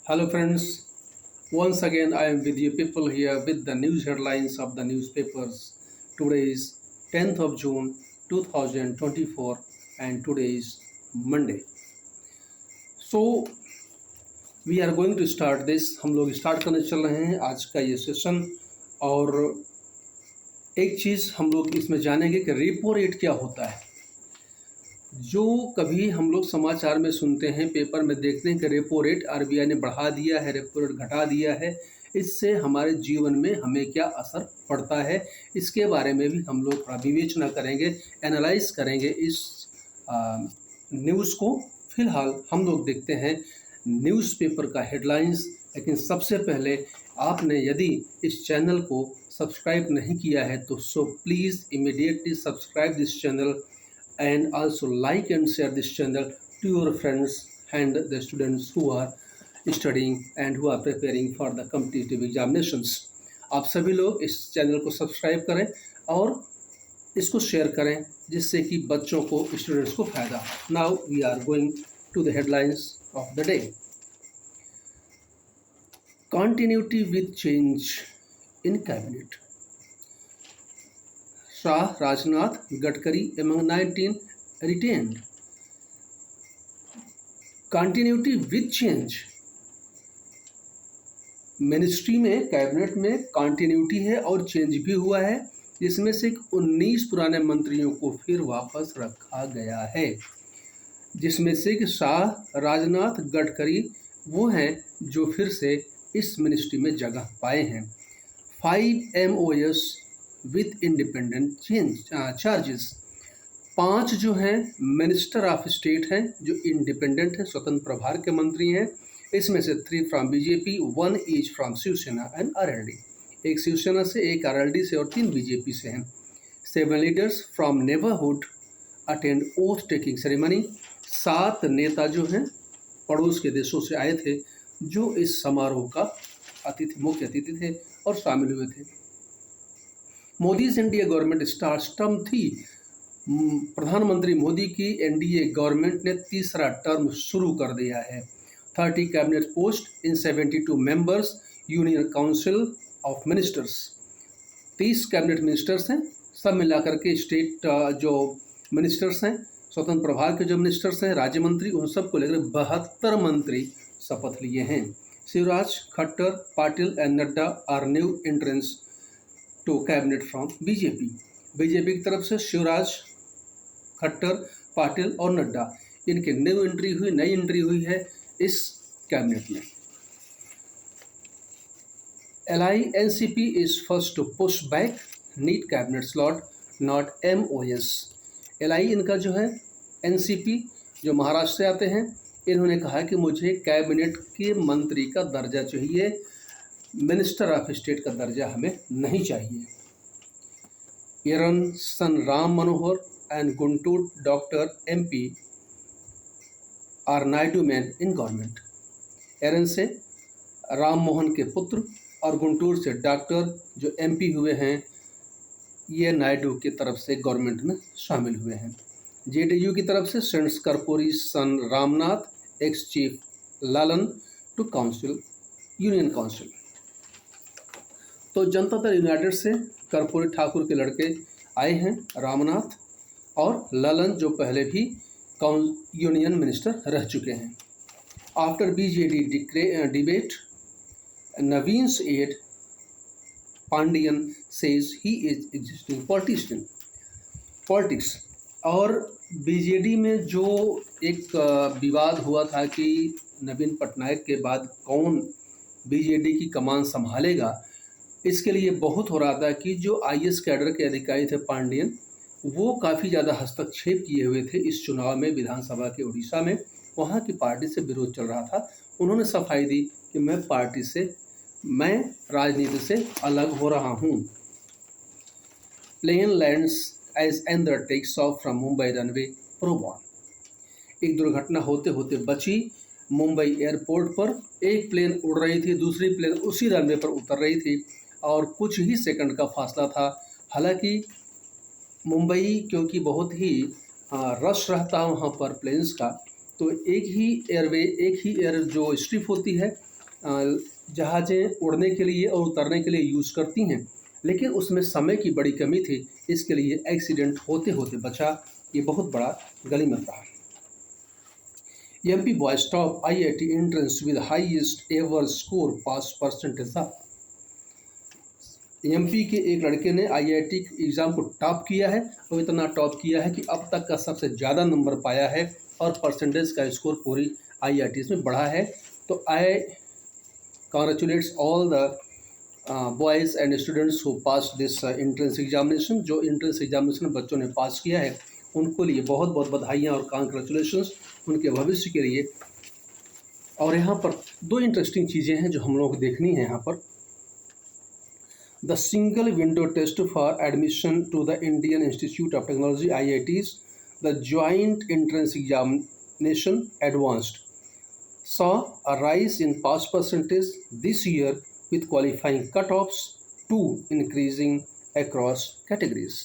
Hello, friends. Once again, I am with you people here with the news headlines of the newspapers. Today is 10th of June 2024 and today is Monday. So, we are going to start this. हम लोग start करने चल रहे हैं आज का ये session और एक चीज़ हम लोग इसमें जानेंगे कि रेपो रेट क्या होता है। जो कभी हम लोग समाचार में सुनते हैं, पेपर में देखते हैं कि रेपो रेट आरबीआई ने बढ़ा दिया है, रेपो रेट घटा दिया है, इससे हमारे जीवन में हमें क्या असर पड़ता है, इसके बारे में भी हम लोग थोड़ा विवेचना करेंगे, एनालाइज करेंगे इस न्यूज़ को। फिलहाल हम लोग देखते हैं न्यूज़पेपर का हेडलाइंस। लेकिन सबसे पहले आपने यदि इस चैनल को सब्सक्राइब नहीं किया है तो please immediately subscribe this channel and also like and share this channel to your friends and the students who are studying and who are preparing for the competitive examinations. आप सभी लोग इस channel को subscribe करें और इसको share करें जिससे कि बच्चों को, स्टूडेंट्स को फायदा हो। Now we are going to the headlines of the day. Continuity with change in cabinet. Shah, Rajnath, Gadkari among 19 retained. Continuity with change. Ministry में, कैबिनेट में कंटिन्यूटी है और चेंज भी हुआ है, जिसमें से 19 पुराने मंत्रियों को फिर वापस रखा गया है, जिसमें से कि शाह, राजनाथ, गडकरी वो हैं जो फिर से इस मिनिस्ट्री में जगह पाए हैं। 5 MOS विथ इंडिपेंडेंट चार्जेस। 5 जो हैं मिनिस्टर ऑफ स्टेट हैं जो इंडिपेंडेंट हैं, स्वतंत्र प्रभार के मंत्री हैं। इसमें से 3 from BJP, 1 each from Shiv Sena and RLD. एक शिवसेना से, एक आरएलडी से और 3 बीजेपी से हैं। 7 leaders from neighbourhood attend oath taking ceremony. 7 नेता जो हैं पड़ोस के देशों से आए थे जो इस समारोह का मुख्य अतिथि थे और शामिल हुए थे। Modi India government starts term 3। प्रधानमंत्री मोदी की एनडीए गवर्नमेंट ने तीसरा टर्म शुरू कर दिया है। 30 cabinet post in 72 members union council of ministers. 30 cabinet ministers हैं, सब मिलाकर के स्टेट जो मिनिस्टर्स हैं, स्वतंत्र प्रभार के जो मिनिस्टर्स हैं, राज्य मंत्री, उन सबको लेकर 72 मंत्री शपथ लिए हैं। Shivraj, Khattar, Patil and Nadda are new entrance to cabinet from BJP. BJP की तरफ से शिवराज, खट्टर, पाटिल और नड्डा, इनके नई एंट्री हुई है इस कैबिनेट में। LINCP is first to push back neat cabinet slot, not MOS। LI इनका जो है, NCP जो महाराष्ट्र से आते हैं, इन्होंने कहा कि मुझे कैबिनेट के मंत्री का दर्जा चाहिए, मिनिस्टर ऑफ स्टेट का दर्जा हमें नहीं चाहिए। एरन सन Ram Manohar and Guntur doctor MP R Naidu man in government. एरन से राम मोहन के पुत्र और गुंटूर से डॉक्टर जो MP हुए हैं, ये नायडू की तरफ से गवर्नमेंट में शामिल हुए हैं। JDU की तरफ से cents Karpoori sun Ramnath, ex chief Lalan to counsel, union council. तो जनता दल यूनाइटेड से कर्पूरी ठाकुर के लड़के आए हैं, रामनाथ और ललन, जो पहले भी यूनियन मिनिस्टर रह चुके हैं। After BJD debate, Naveen's aide Pandian says he is existing politics. और BJD में जो एक विवाद हुआ था कि नवीन पटनायक के बाद कौन BJD की कमान संभालेगा, इसके लिए बहुत हो रहा था कि जो IS कैडर के अधिकारी थे पांडियन, वो काफ़ी ज़्यादा हस्तक्षेप किए हुए थे इस चुनाव में, विधानसभा के उड़ीसा में। वहाँ की पार्टी से विरोध चल रहा था। उन्होंने सफाई दी कि मैं राजनीति से अलग हो रहा हूँ। Plane lands as another takes off from Mumbai runway प्रोबॉन। एक दुर्घटना होते होते बची। मुंबई एयरपोर्ट पर एक प्लेन उड़ रही थी, दूसरी प्लेन उसी रनवे पर उतर रही थी और कुछ ही सेकंड का फासला था। हालांकि मुंबई क्योंकि बहुत ही रश रहता है वहाँ पर प्लेन्स का, तो एक ही एयर जो स्ट्रिप होती है जहाज़ें उड़ने के लिए और उतरने के लिए यूज़ करती हैं, लेकिन उसमें समय की बड़ी कमी थी, इसके लिए एक्सीडेंट होते होते बचा। ये बहुत बड़ा गनीमत रहा। MP boys top IIT entrance with highest ever score pass percentage था। एमपी के एक लड़के ने आईआईटी एग्ज़ाम को टॉप किया है और इतना टॉप किया है कि अब तक का सबसे ज़्यादा नंबर पाया है और परसेंटेज का स्कोर पूरी आईआईटीज़ में बढ़ा है। तो आई congratulates all the boys and students who passed this entrance examination। जो entrance examination बच्चों ने पास किया है उनको लिए बहुत बहुत बधाइयाँ और congratulations उनके भविष्य के लिए। और यहाँ पर दो इंटरेस्टिंग चीज़ें हैं जो हम लोग को देखनी है। यहाँ पर the single window test for admission to the Indian Institute of Technology IITs, the joint entrance examination advanced saw a rise in pass percentage this year with qualifying cutoffs to increasing across categories।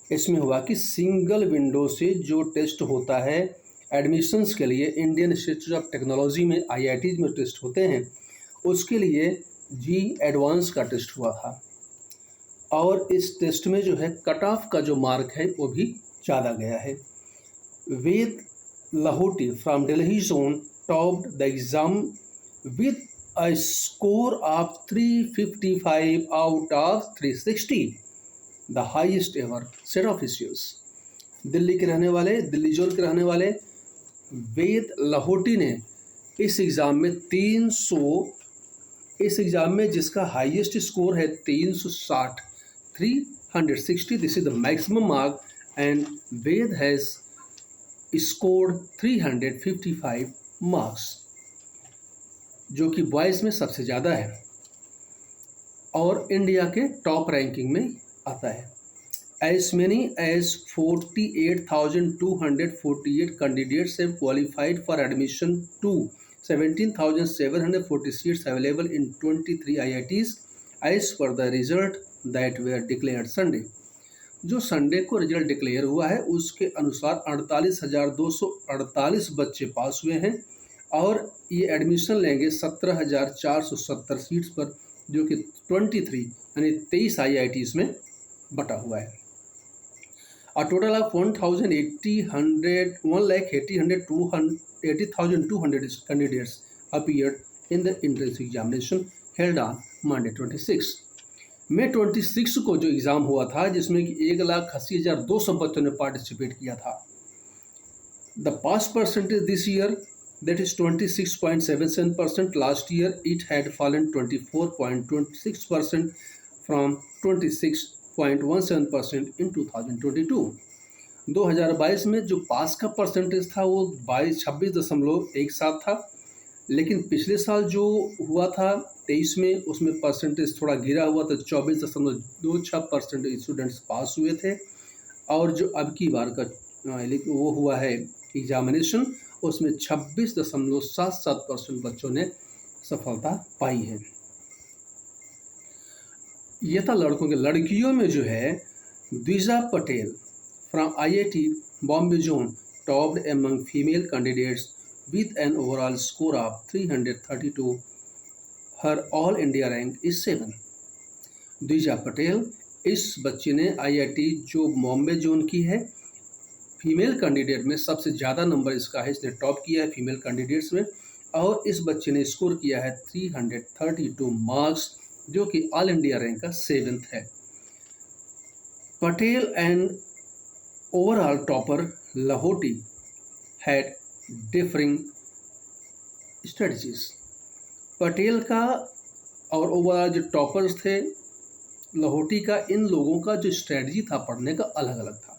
इसमें हुआ कि single window से जो test होता है admissions के लिए, Indian Institute of technology में IITs में टेस्ट होते हैं, उसके लिए जी एडवांस का टेस्ट हुआ था। और इस टेस्ट में जो है कट ऑफ का जो मार्क है वो भी ज़्यादा गया है। Ved Lahoti from Delhi zone topped the exam with a score of 355 out of 360, the highest ever, said officials। Delhi के रहने वाले, दिल्ली जोन के रहने वाले वेद लाहौटी ने इस एग्ज़ाम में 300, इस एग्ज़ाम में जिसका हाईएस्ट स्कोर है 360, 360, this is the maximum mark and Ved has scored 355 marks, जो कि बॉयज़ में सबसे ज़्यादा है और इंडिया के टॉप रैंकिंग में आता है। As many as 48,248 candidates have qualified for admission to 17,740 seats available in 23 IITs as per the result that were declared Sunday. जो संडे को रिजल्ट डिक्लेयर हुआ है उसके अनुसार 48,248 बच्चे पास हुए हैं और ये एडमिशन लेंगे 17,470 सीट्स पर, जो कि 23 यानी 23 IITs में बटा हुआ है। A total of 1,80,200 candidates appeared in the entrance examination held on Monday 26। May 26 को जो एग्ज़ाम हुआ था जिसमें कि 1,80,200 बच्चों ने पार्टिसिपेट किया था। The pass percentage this year that is 26.77%। Last year it had fallen 24.26% from 26.17% in 2022। 2022 में जो पास का परसेंटेज था वो 26.17 था, लेकिन पिछले साल जो हुआ था 23 में उसमें परसेंटेज थोड़ा गिरा हुआ था, 24.26% स्टूडेंट्स पास हुए थे। और जो अब की बार का वो हुआ है एग्जामिनेशन उसमें 26.77% बच्चों ने सफलता पाई है। ये था लड़कों के। लड़कियों में जो है Dwija Patel from IIT Bombay zone topped among female candidates with an overall score of 332। Her all India rank is 7। Dwija Patel इस बच्ची ने IIT जो बॉम्बे जोन की है फीमेल कैंडिडेट में सबसे ज़्यादा नंबर इसका है, इसने टॉप किया है फीमेल कैंडिडेट्स में और इस बच्चे ने स्कोर किया है 332 मार्क्स, जो कि ऑल इंडिया रैंक का 7th है। Patel and overall topper Lahoti had differing strategies. Patel का और ओवरऑल जो टॉपर्स थे लाहौटी का, इन लोगों का जो स्ट्रेटजी था पढ़ने का अलग अलग था।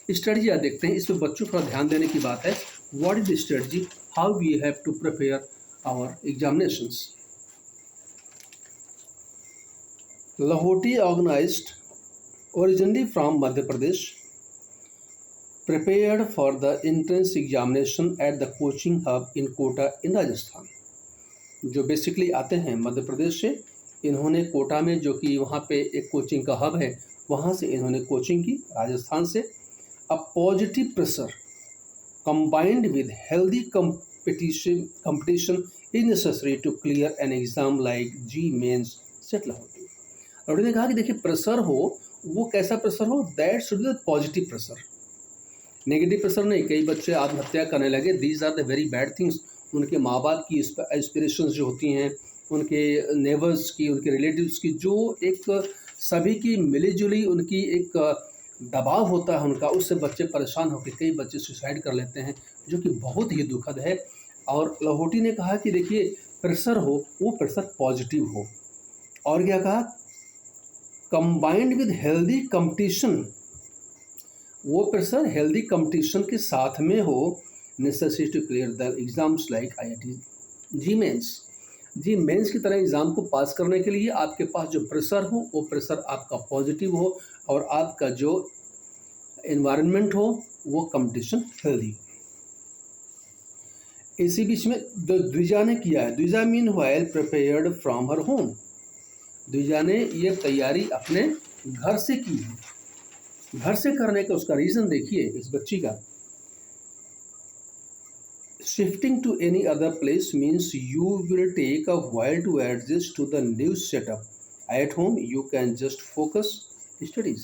स्ट्रेटजी आप देखते हैं, इसमें बच्चों थोड़ा ध्यान देने की बात है। What is the strategy, how we have to prepare our examinations. Lahoti organized originally from Madhya Pradesh, prepared for the entrance examination at the coaching hub in Kota in Rajasthan. जो बेसिकली आते हैं मध्य प्रदेश से, इन्होंने कोटा में जो कि वहाँ पे एक कोचिंग का हब है वहाँ से इन्होंने कोचिंग की राजस्थान से। A positive pressure combined with healthy competition is necessary to clear an exam like JEE Mains, said Lahoti. Lahoti ने कहा कि देखिए प्रेशर हो, वो कैसा प्रेशर हो, that should be positive pressure, negative pressure नहीं। कई बच्चे आत्महत्या करने लगे, these are the very bad things. उनके माँ बाप की एस्पिरेशंस जो होती हैं, उनके नेबर्स की, उनके रिलेटिव्स की, जो एक सभी की मिली-जुली उनकी एक दबाव होता है उनका, उससे बच्चे परेशान होकर कई बच्चे सुसाइड कर लेते हैं, जो कि बहुत ही दुखद है। और लाहौटी ने कहा कि देखिए प्रेशर हो, वो प्रेशर पॉजिटिव हो। और क्या कहा, कंबाइंड विद हेल्दी कंपटीशन, वो प्रेशर हेल्दी कंपटीशन के साथ में हो, necessary to clear the exams like IIT JEE mains. JEE mains की तरह एग्ज़ाम को पास करने के लिए आपके पास जो प्रेशर हो, वो प्रेशर आपका पॉजिटिव हो और आपका जो एनवायरनमेंट हो वो कंपटीशन हेल्दी हो। इसी बीच में द्विजा ने किया है, Dwija meanwhile prepared from her home. Dwija ने ये तैयारी अपने घर से की है। घर से करने का उसका रीज़न देखिए इस बच्ची का, shifting to any other place means you will take a while to adjust to the new setup. At home you can just focus studies.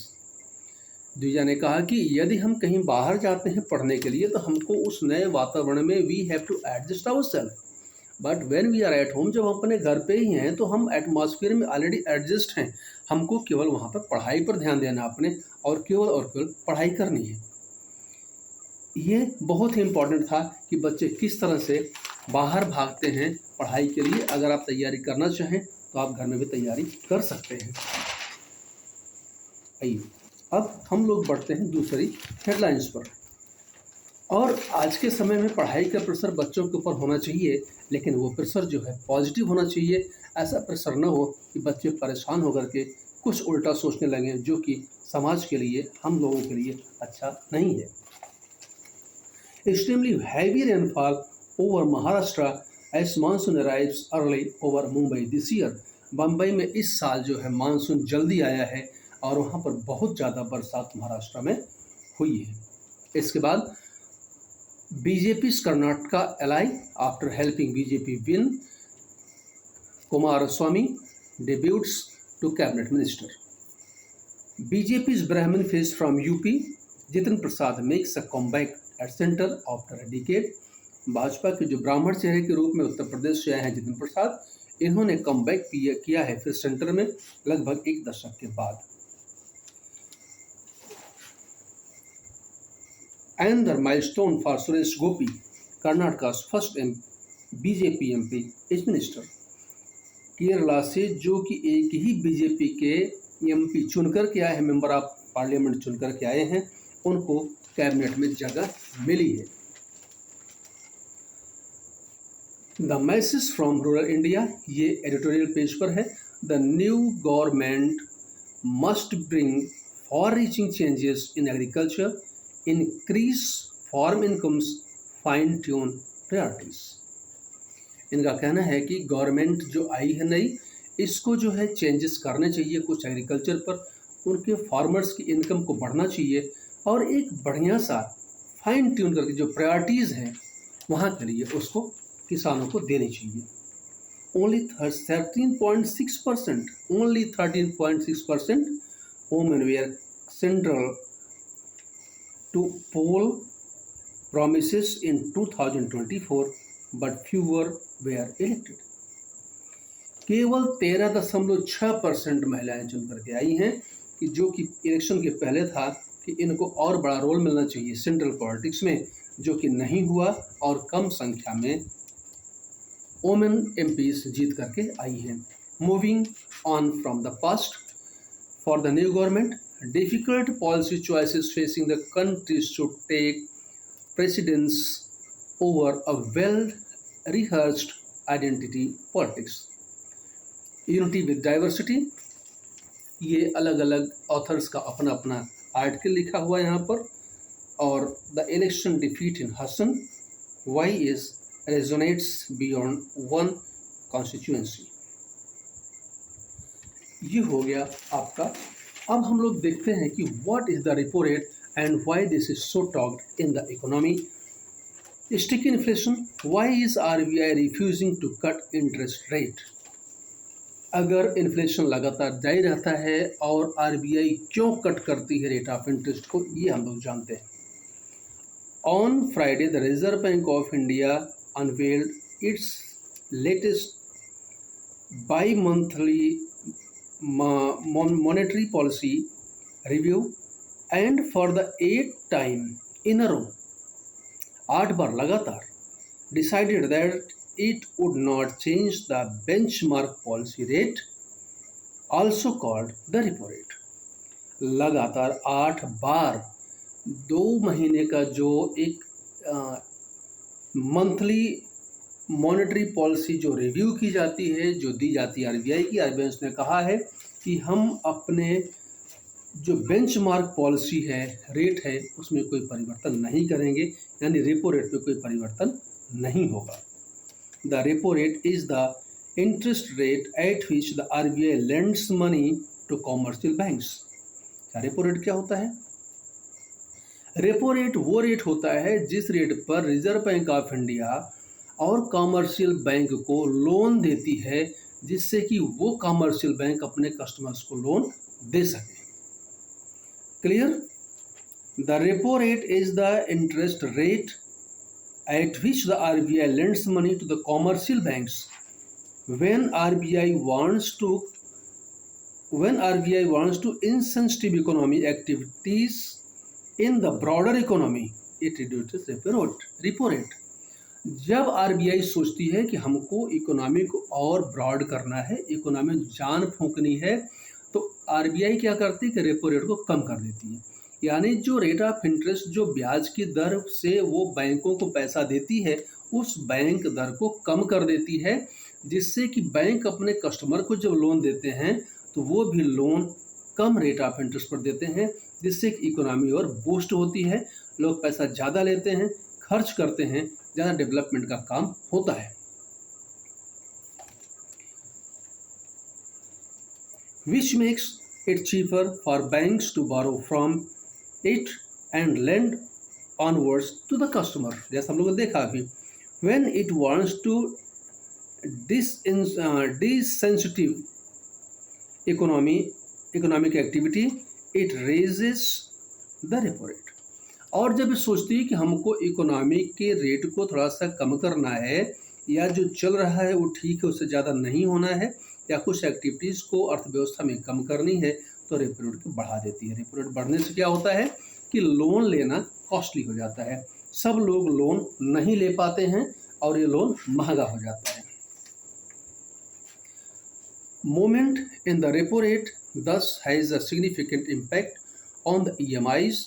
Dwija ने कहा कि यदि हम कहीं बाहर जाते हैं पढ़ने के लिए तो हमको उस नए वातावरण में we have to adjust ourselves, but when we are at home, जब हम अपने घर पे ही हैं तो हम एटमॉस्फेयर में ऑलरेडी एडजस्ट हैं। हमको केवल वहाँ पर पढ़ाई पर ध्यान देना अपने, और केवल पढ़ाई करनी है। ये बहुत ही इम्पॉर्टेंट था कि बच्चे किस तरह से बाहर भागते हैं पढ़ाई के लिए। अगर आप तैयारी करना चाहें तो आप घर में भी तैयारी कर सकते हैं। आइए अब हम लोग बढ़ते हैं दूसरी हेडलाइंस पर। और आज के समय में पढ़ाई का प्रेशर बच्चों के ऊपर होना चाहिए, लेकिन वो प्रेशर जो है पॉजिटिव होना चाहिए। ऐसा प्रेशर न हो कि बच्चे परेशान होकर के कुछ उल्टा सोचने लगें, जो कि समाज के लिए, हम लोगों के लिए अच्छा नहीं है। Extremely heavy rainfall over Maharashtra as monsoon arrives early over Mumbai this year. Bombay में इस साल जो है मानसून जल्दी आया है और वहाँ पर बहुत ज़्यादा बरसात महाराष्ट्र में हुई है। इसके बाद BJP Karnataka ally after helping BJP win, Kumaraswamy debuts to cabinet minister. BJP's Brahmin face from UP, Jitin Prasad makes a comeback at center after a decade. Bhajpa के जो ब्राह्मण चेहरे के रूप में उत्तर प्रदेश से आए हैं जितिन प्रसाद, इन्होंने कमबैक किया है फिर सेंटर में लगभग एक दशक के बाद। Another milestone for Suresh Gopi, Karnataka's first BJP MP is minister. Kerala से जो कि एक ही बीजेपी के एमपी चुनकर के आए हैं, मेंबर ऑफ पार्लियामेंट चुनकर के आए हैं, उनको कैबिनेट में जगह मिली है। The message from rural India, ये एडिटोरियल पेज पर है। The new government must bring far reaching changes in agriculture, increase farm incomes, fine tune priorities. इनका कहना है कि गवर्नमेंट जो आई है नई, इसको जो है चेंजेस करने चाहिए कुछ एग्रीकल्चर पर, उनके फार्मर्स की इनकम को बढ़ना चाहिए और एक बढ़िया सा फाइन ट्यून करके जो प्रायोरिटीज़ हैं वहाँ के लिए उसको किसानों को देनी चाहिए। Only 13.6% women were central to poll promises in 2024, but fewer were elected. केवल 13.6% महिलाएं चुन करके आई हैं, कि जो कि इलेक्शन के पहले था कि इनको और बड़ा रोल मिलना चाहिए सेंट्रल पॉलिटिक्स में, जो कि नहीं हुआ और कम संख्या में वोमेन एमपीज जीत करके आई हैं। Moving on from the past, for the new government difficult policy choices facing the country should take precedence over a well rehearsed identity politics. Unity with diversity, ये अलग अलग ऑथर्स का अपना अपना आर्टिकल लिखा हुआ है यहाँ पर। और the election defeat in Hassan, why is resonates beyond one constituency। ये हो गया आपका। अब हम लोग देखते हैं कि what is the repo rate and why this is so talked in the economy। Sticky inflation, why is RBI refusing to cut interest rate. अगर इन्फ्लेशन लगातार जारी रहता है और आरबीआई क्यों कट करती है रेट ऑफ इंटरेस्ट को, ये हम लोग जानते हैं। On Friday the reserve bank of India unveiled it's latest by monthly monetary policy review and for the 8th time in a row, 8 बार लगातार, decided that it would not change the benchmark policy rate, also called the repo rate। लगातार 8 बार 2 महीने का जो एक monthly monetary policy जो review की जाती है, जो दी जाती है आरबीआई की, आरबीआई ने कहा है कि हम अपने जो बेंचमार्क पॉलिसी है, रेट है, उसमें कोई परिवर्तन नहीं करेंगे, यानी रेपो रेट में कोई परिवर्तन नहीं होगा। The repo rate is the interest rate at which the RBI lends money to commercial banks. Repo rate क्या होता है? रेपो रेट वो रेट होता है जिस रेट पर रिजर्व बैंक ऑफ इंडिया और कॉमर्शियल बैंक को लोन देती है, जिससे कि वो कॉमर्शियल बैंक अपने कस्टमर्स को लोन दे सके। Clear? The repo rate is the interest rate at which the RBI lends money to the commercial banks when RBI wants to insensitive economic activities in the broader economy, it reduces repo rate। जब RBI सोचती है कि हमको economy को और broad करना है, economy में जान फूंकनी है, तो आरबीआई क्या करती है कि रेपो रेट को कम कर देती है। यानी जो रेट ऑफ इंटरेस्ट, जो ब्याज की दर से वो बैंकों को पैसा देती है, उस बैंक दर को कम कर देती है, जिससे कि बैंक अपने कस्टमर को जब लोन देते हैं तो वो भी loan come rate of interest पर देते हैं, जिससे कि इकोनॉमी और बूस्ट होती है, लोग पैसा ज़्यादा लेते हैं, खर्च करते हैं, ज़्यादा डेवलपमेंट का काम होता है। Which makes it cheaper for banks to borrow from it and lend onwards to the customer. जैसा हम लोगों ने देखा अभी, when it wants to disincentivise economic activity, it raises the repo rate. और जब सोचती है कि हमको इकोनॉमी के रेट को थोड़ा सा कम करना है, या जो चल रहा है वो ठीक है, उससे ज़्यादा नहीं होना है, या कुछ एक्टिविटीज़ को अर्थव्यवस्था में कम करनी है, तो रेपो रेट को बढ़ा देती है। रेपो रेट बढ़ने से क्या होता है कि लोन लेना कॉस्टली हो जाता है, सब लोग लोन नहीं ले पाते हैं और ये लोन महंगा हो जाता है। Movement in the repo rate thus has a significant impact on the EMIs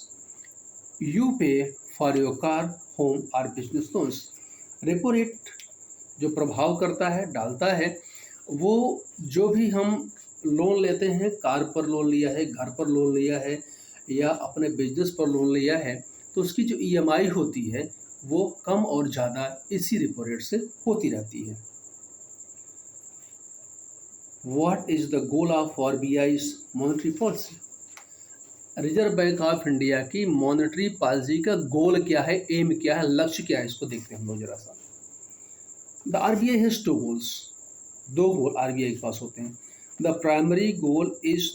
you pay for your car, home or business loans। Repo rate जो प्रभाव करता है, डालता है, वो जो भी हम लोन लेते हैं, कार पर लोन लिया है, घर पर लोन लिया है, या अपने बिजनेस पर लोन लिया है, तो उसकी जो EMI होती है वो कम और ज़्यादा इसी रेपो रेट से होती रहती है। What is the goal of RBI's monetary policy? Reserve bank of India की मॉनेटरी पॉलिसी का गोल क्या है, एम क्या है, लक्ष्य क्या है, इसको देखते हैं हम लोग जरा सा। The RBI has two goals, 2 goal RBI के पास होते हैं। The primary goal is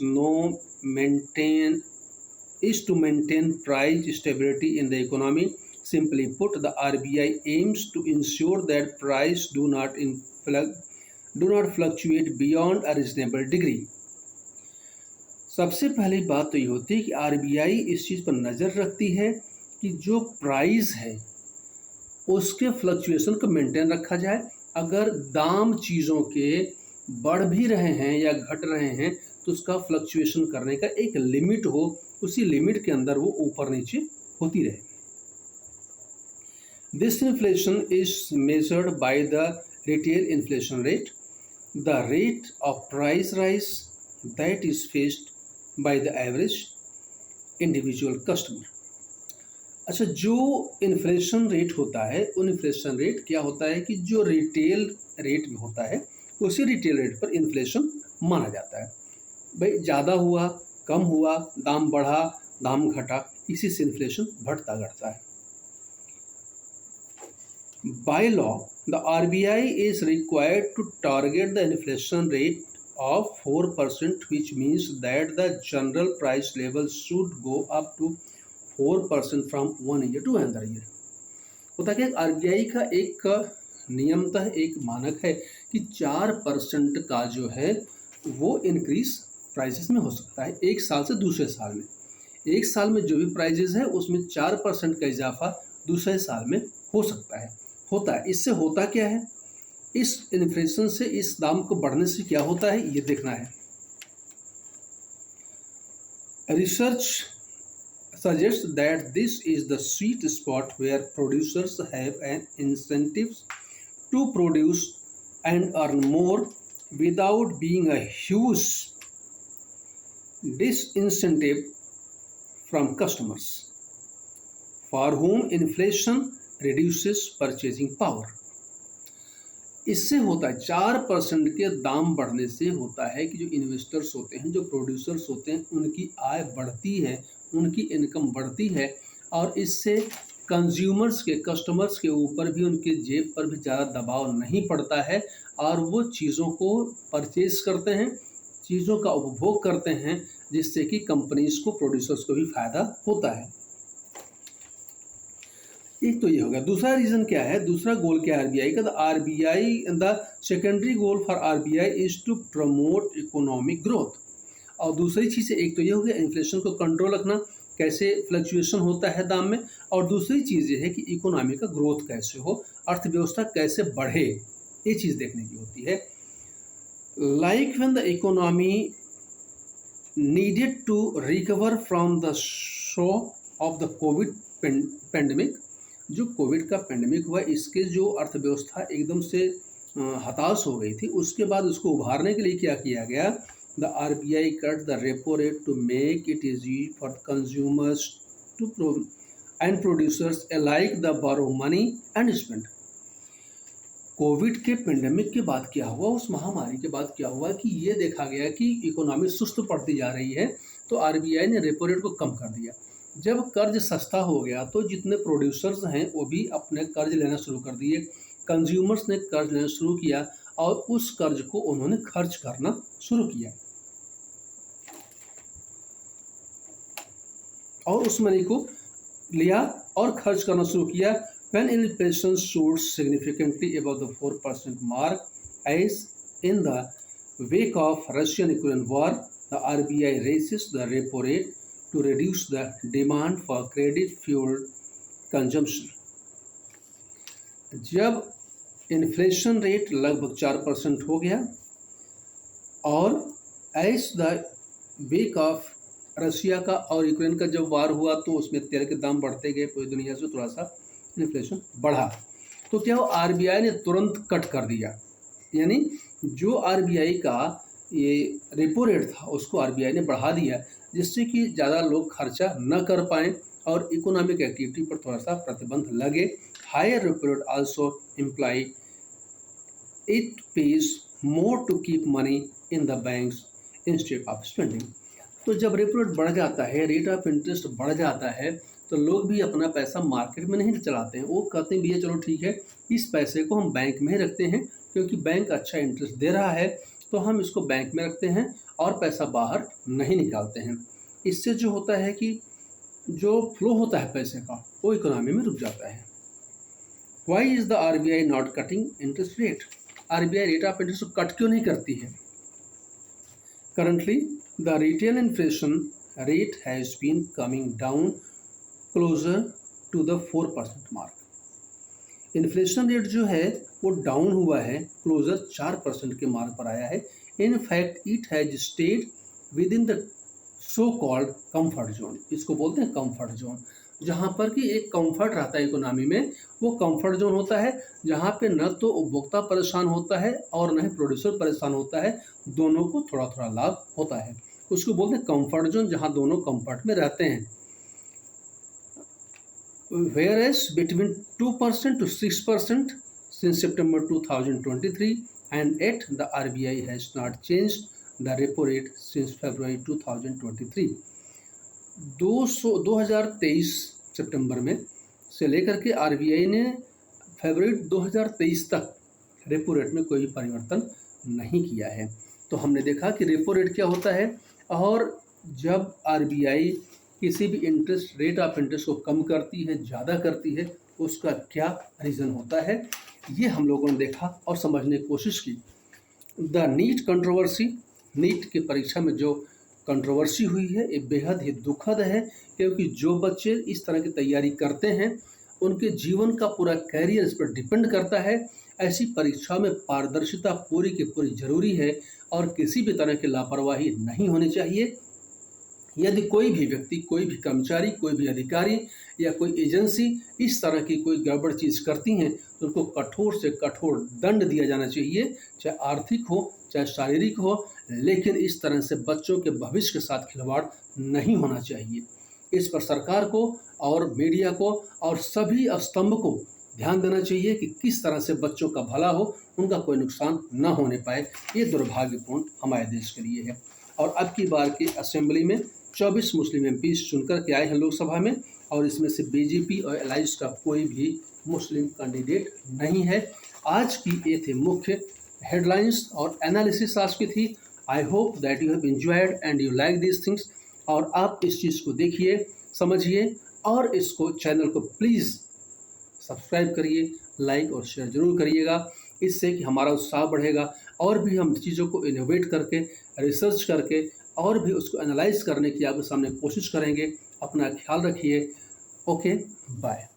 to maintain price stability in the economy. Simply put, the RBI aims to ensure that price do not fluctuate beyond a reasonable degree. सबसे पहली बात तो ये होती है कि आरबीआई इस चीज़ पर नज़र रखती है कि जो प्राइस है उसके फ्लक्चुएशन को मेंटेन रखा जाए। अगर दाम चीज़ों के बढ़ भी रहे हैं या घट रहे हैं तो उसका फ्लक्चुएशन करने का एक लिमिट हो, उसी लिमिट के अंदर वो ऊपर नीचे होती रहे। This inflation is measured by the retail inflation rate, the rate of price rise that is faced by the average individual customer. अच्छा, जो इन्फ्लेशन रेट होता है, उन इन्फ्लेशन रेट क्या होता है कि जो रिटेल रेट होता है उसी रिटेल रेट पर इन्फ्लेशन माना जाता है। भाई ज़्यादा हुआ, कम हुआ, दाम बढ़ा, दाम घटा, इसी से इन्फ्लेशन बढ़ता घटता है। By law, the RBI is required to target the inflation rate of 4%, which means that the general price level should go up to 4% from one year to another year. होता क्या, आरबीआई का एक नियमतः एक मानक है कि 4% का जो है वो इंक्रीज प्राइसेस में हो सकता है एक साल से दूसरे साल में। एक साल में जो भी प्राइजेस है उसमें 4% का इजाफा दूसरे साल में हो सकता है, होता है। इससे होता क्या है, इस इन्फ्लेशन से, इस दाम को बढ़ने से क्या होता है ये देखना है। Research suggests that this is the sweet spot where producers have an incentive to produce and earn more without being a huge disincentive from customers, for whom inflation reduces purchasing power. इससे होता है 4% के दाम बढ़ने से होता है कि जो इन्वेस्टर्स होते हैं, जो प्रोड्यूसर्स होते हैं, उनकी आय बढ़ती है, उनकी इनकम बढ़ती है और इससे कंज्यूमर्स के, कस्टमर्स के ऊपर भी, उनके जेब पर भी ज़्यादा दबाव नहीं पड़ता है और वो चीज़ों को परचेज करते हैं, चीज़ों का उपभोग करते हैं, जिससे कि कंपनीज को, प्रोड्यूसर्स को भी फ़ायदा होता है। एक तो ये हो गया। दूसरा रीज़न क्या है, दूसरा गोल क्या है आरबीआई का? The secondary goal for RBI is to promote economic growth. और दूसरी चीज़, एक तो ये हो गया इन्फ्लेशन को कंट्रोल रखना, कैसे फ्लक्चुएशन होता है दाम में, और दूसरी चीज़ ये है कि इकोनॉमी का ग्रोथ कैसे हो, अर्थव्यवस्था कैसे बढ़े, ये चीज़ देखने की होती है। Like when the economy needed to recover from the shock of the covid pandemic, जो कोविड का पेंडेमिक हुआ, इसके जो अर्थव्यवस्था एकदम से हताश हो गई थी, उसके बाद उसको उभारने के लिए क्या किया गया? The RBI cut the repo rate to make it easy for consumers and producers alike to borrow money and spend. Covid के पेंडेमिक के बाद क्या हुआ, उस महामारी के बाद क्या हुआ कि ये देखा गया कि इकोनॉमी सुस्त पड़ती जा रही है, तो आरबीआई ने रेपो रेट को कम कर दिया। जब कर्ज सस्ता हो गया तो जितने प्रोड्यूसर्स हैं वो भी अपने कर्ज लेना शुरू कर दिए, कंज्यूमर्स ने कर्ज लेना शुरू किया और उस कर्ज को उन्होंने खर्च करना शुरू किया और उस मनी को लिया और खर्च करना शुरू किया। When inflation soared significantly above the 4% mark, as in the wake of Russian-Ukraine war, the RBI raises the repo rate to reduce the demand for credit-fueled consumption. जब इन्फ्लेशन रेट लगभग 4% हो गया और as the wake of Russia का और Ukraine का जब वार हुआ तो उसमें तेल के दाम बढ़ते गए, पूरी दुनिया से थोड़ा सा इन्फ्लेशन बढ़ा, तो क्या हो, आरबीआई ने तुरंत कट कर दिया। यानी जो आरबीआई का ये रेपो रेट था उसको आरबीआई ने बढ़ा दिया, जिससे कि ज़्यादा लोग खर्चा न कर पाएँ और इकोनॉमिक एक्टिविटी पर थोड़ा सा प्रतिबंध लगे। Higher repo rate also imply it pays more to keep money in the banks instead of spending. तो जब रेपो रेट बढ़ जाता है, रेट ऑफ इंटरेस्ट बढ़ जाता है, तो लोग भी अपना पैसा मार्केट में नहीं चलाते हैं। वो कहते हैं भैया चलो ठीक है, इस पैसे को हम बैंक में ही रखते हैं क्योंकि बैंक अच्छा इंटरेस्ट दे रहा है, तो हम इसको बैंक में रखते हैं और पैसा बाहर नहीं निकालते हैं। इससे जो होता है कि जो फ्लो होता है पैसे का वो इकोनॉमी में रुक जाता है। Why is the RBI not cutting interest rate? RBI rate of interest को कट क्यों नहीं करती है? Currently the retail inflation rate has been coming down closer to the 4% mark. Inflation rate जो है वो डाउन हुआ है, क्लोजर 4% के मार्क पर आया है। In fact it has stayed with in the so called comfort zone. इसको बोलते हैं कंफर्ट जोन, जहाँ पर कि एक कंफर्ट रहता है इकोनॉमी में। वो कंफर्ट जोन होता है जहाँ पे न तो उपभोक्ता परेशान होता है और न ही प्रोड्यूसर परेशान होता है, दोनों को थोड़ा थोड़ा लाभ होता है। उसको बोलते हैं कंफर्ट जोन, जहाँ दोनों कंफर्ट में रहते हैं। Whereas between 2% to 6% since September 2023, and yet the RBI has not changed the repo rate since February 2023. 2023 सितंबर में से लेकर के आरबीआई ने फरवरी 2023 तक रेपो रेट में कोई भी परिवर्तन नहीं किया है। तो हमने देखा कि रेपो रेट क्या होता है और जब आरबीआई किसी भी इंटरेस्ट रेट ऑफ इंटरेस्ट को कम करती है, ज़्यादा करती है, उसका क्या रीज़न होता है, ये हम लोगों ने देखा और समझने की कोशिश की। द नीट कंट्रोवर्सी, नीट की परीक्षा में जो कंट्रोवर्सी हुई है ये बेहद ही दुखद है, क्योंकि जो बच्चे इस तरह की तैयारी करते हैं उनके जीवन का पूरा कैरियर इस पर डिपेंड करता है। ऐसी परीक्षा में पारदर्शिता पूरी की पूरी जरूरी है और किसी भी तरह की लापरवाही नहीं होनी चाहिए। यदि कोई भी व्यक्ति, कोई भी कर्मचारी, कोई भी अधिकारी या कोई एजेंसी इस तरह की कोई गड़बड़ चीज़ करती हैं तो उनको कठोर से कठोर दंड दिया जाना चाहिए, चाहे आर्थिक हो चाहे शारीरिक हो, लेकिन इस तरह से बच्चों के भविष्य के साथ खिलवाड़ नहीं होना चाहिए। इस पर सरकार को और मीडिया को और सभी स्तंभ को ध्यान देना चाहिए कि किस तरह से बच्चों का भला हो, उनका कोई नुकसान न होने पाए। ये दुर्भाग्यपूर्ण हमारे देश के लिए है। और अब की बार की असेंबली में 24 मुस्लिम एमपीज चुनकर के आए हैं लोकसभा में, और इसमें से बीजेपी और एलायंस का कोई भी मुस्लिम कैंडिडेट नहीं है। आज की ये थे मुख्य हेडलाइंस और एनालिसिस आज की थी। I hope that you have enjoyed and you like these things. और आप इस चीज़ को देखिए, समझिए और इसको चैनल को प्लीज़ सब्सक्राइब करिए, लाइक और शेयर जरूर करिएगा। इससे कि हमारा उत्साह बढ़ेगा और भी हम चीज़ों को इनोवेट करके, रिसर्च करके और भी उसको एनालाइज करने की आपके सामने कोशिश करेंगे। अपना ख्याल रखिए। Okay, bye.